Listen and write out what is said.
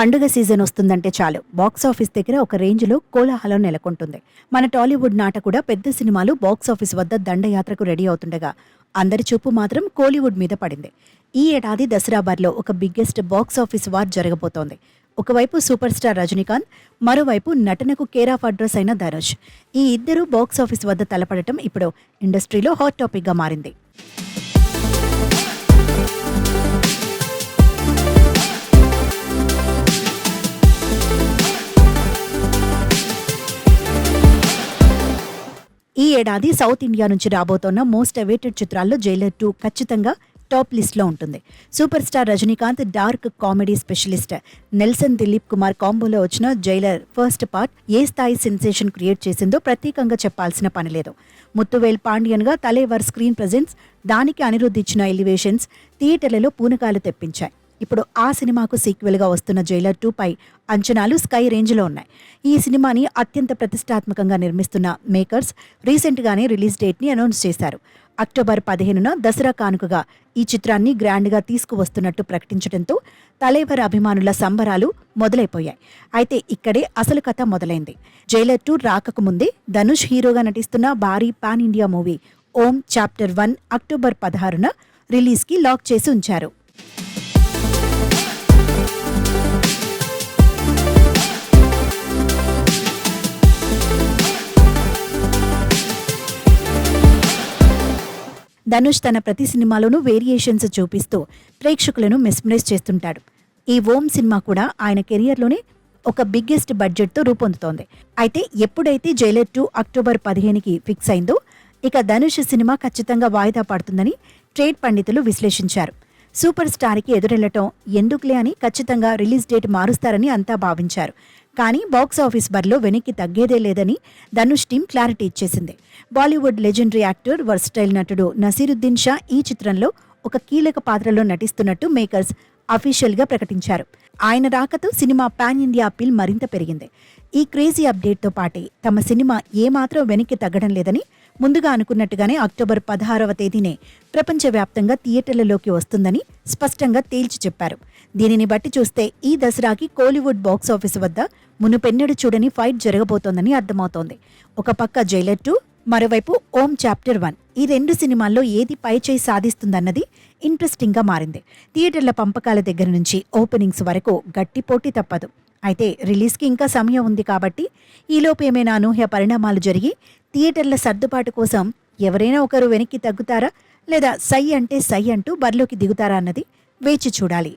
పండుగ సీజన్ వస్తుందంటే చాలు బాక్సాఫీస్ దగ్గర ఒక రేంజ్లో కోలాహలం నెలకొంటుంది. మన టాలీవుడ్ నాట కూడా పెద్ద సినిమాలు బాక్సాఫీస్ వద్ద దండయాత్రకు రెడీ అవుతుండగా అందరి చూపు మాత్రం కోలీవుడ్ మీద పడింది. ఈ ఏడాది దసరా బార్లో ఒక బిగ్గెస్ట్ బాక్సాఫీస్ వార్ జరగబోతోంది. ఒకవైపు సూపర్ స్టార్ రజనీకాంత్, మరోవైపు నటనకు కేర్ ఆఫ్ అడ్రస్ అయిన ధనుష్. ఈ ఇద్దరు బాక్సాఫీస్ వద్ద తలపడటం ఇప్పుడు ఇండస్ట్రీలో హాట్ టాపిక్గా మారింది. ఈ ఏడాది సౌత్ ఇండియా నుంచి రాబోతోన్న మోస్ట్ అవైటెడ్ చిత్రాల్లో జైలర్ 2 ఖచ్చితంగా టాప్ లిస్ట్లో ఉంటుంది. Super star Rajinikanth, dark comedy specialist Nelson Dilip Kumar కాంబోలో వచ్చిన జైలర్ ఫస్ట్ పార్ట్ ఏ స్థాయి సెన్సేషన్ క్రియేట్ చేసిందో ప్రత్యేకంగా చెప్పాల్సిన పనిలేదు. ముత్తువేల్ పాండియన్గా తలేవర్ స్క్రీన్ ప్రెజెన్స్, దానికి అనిరుద్ధ్ ఇచ్చిన ఎలివేషన్స్ థియేటర్లలో పూనకాలు తెప్పించాయి. ఇప్పుడు ఆ సినిమాకు సీక్వెల్గా వస్తున్న జైలర్ 2 పై అంచనాలు స్కై రేంజ్లో ఉన్నాయి. ఈ సినిమాని అత్యంత ప్రతిష్టాత్మకంగా నిర్మిస్తున్న మేకర్స్ రీసెంట్గానే రిలీజ్ డేట్ని అనౌన్స్ చేశారు. అక్టోబర్ 15న దసరా కానుకగా ఈ చిత్రాన్ని గ్రాండ్గా తీసుకువస్తున్నట్టు ప్రకటించడంతో తలేవర్ అభిమానుల సంబరాలు మొదలైపోయాయి. అయితే ఇక్కడే అసలు కథ మొదలైంది. జైలర్ 2 రాకకు ముందే ధనుష్ హీరోగా నటిస్తున్న భారీ పాన్ ఇండియా మూవీ ఓం చాప్టర్ 1 అక్టోబర్ 16న రిలీజ్కి లాక్ చేసి ఉంచారు. ధనుష్ తన ప్రతి సినిమాలోనూ వేరియేషన్స్ చూపిస్తూ ప్రేక్షకులను మెస్మరైజ్ చేస్తుంటాడు. ఈ ఓం సినిమా కూడా ఆయన కెరియర్లోనే ఒక బిగ్గెస్ట్ బడ్జెట్తో రూపొందుతోంది. అయితే ఎప్పుడైతే జైలర్ 2 అక్టోబర్ 15కి ఫిక్స్ అయిందో ఇక ధనుష్ సినిమా ఖచ్చితంగా వాయిదా పడుతుందని ట్రేడ్ పండితులు విశ్లేషించారు. సూపర్ స్టార్కి ఎదురెళ్లటం ఎందుకులే అని ఖచ్చితంగా రిలీజ్ డేట్ మారుస్తారని అంతా భావించారు. కానీ బాక్సాఫీస్ బరిలో వెనక్కి తగ్గేదే లేదని ధనుష్ టీం క్లారిటీ ఇచ్చేసింది. బాలీవుడ్ లెజెండరీ యాక్టర్, వర్స్టైల్ నటుడు నసీరుద్దీన్ షా ఈ చిత్రంలో ఒక కీలక పాత్రలో నటిస్తున్నట్టు మేకర్స్ అఫీషియల్గా ప్రకటించారు. ఆయన రాకతో సినిమా పాన్ ఇండియా అప్పీల్ మరింత పెరిగింది. ఈ క్రేజీ అప్డేట్తో పాటే తమ సినిమా ఏమాత్రం వెనక్కి తగ్గడం లేదని ముందుగా అనుకున్నట్టుగానే అక్టోబర్ 16వ తేదీనే ప్రపంచవ్యాప్తంగా థియేటర్లలోకి వస్తుందని స్పష్టంగా తేల్చి చెప్పారు. దీనిని బట్టి చూస్తే ఈ దసరాకి కోలీవుడ్ బాక్సాఫీస్ వద్ద మునుపెన్నడు చూడని ఫైట్ జరగబోతోందని అర్థమవుతోంది. ఒక పక్క జైలర్ 2, మరోవైపు ఓం చాప్టర్ 1. ఈ రెండు సినిమాల్లో ఏది పై చేయి సాధిస్తుందన్నది ఇంట్రెస్టింగ్గా మారింది. థియేటర్ల పంపకాల దగ్గర నుంచి ఓపెనింగ్స్ వరకు గట్టి పోటీ తప్పదు. అయితే రిలీజ్కి ఇంకా సమయం ఉంది కాబట్టి ఈలోపు ఏమైనా అనూహ్య పరిణామాలు జరిగి థియేటర్ల సర్దుబాటు కోసం ఎవరైనా ఒకరు వెనక్కి తగ్గుతారా లేదా సై అంటే సై అంటూ బరిలోకి దిగుతారా అన్నది వేచి చూడాలి.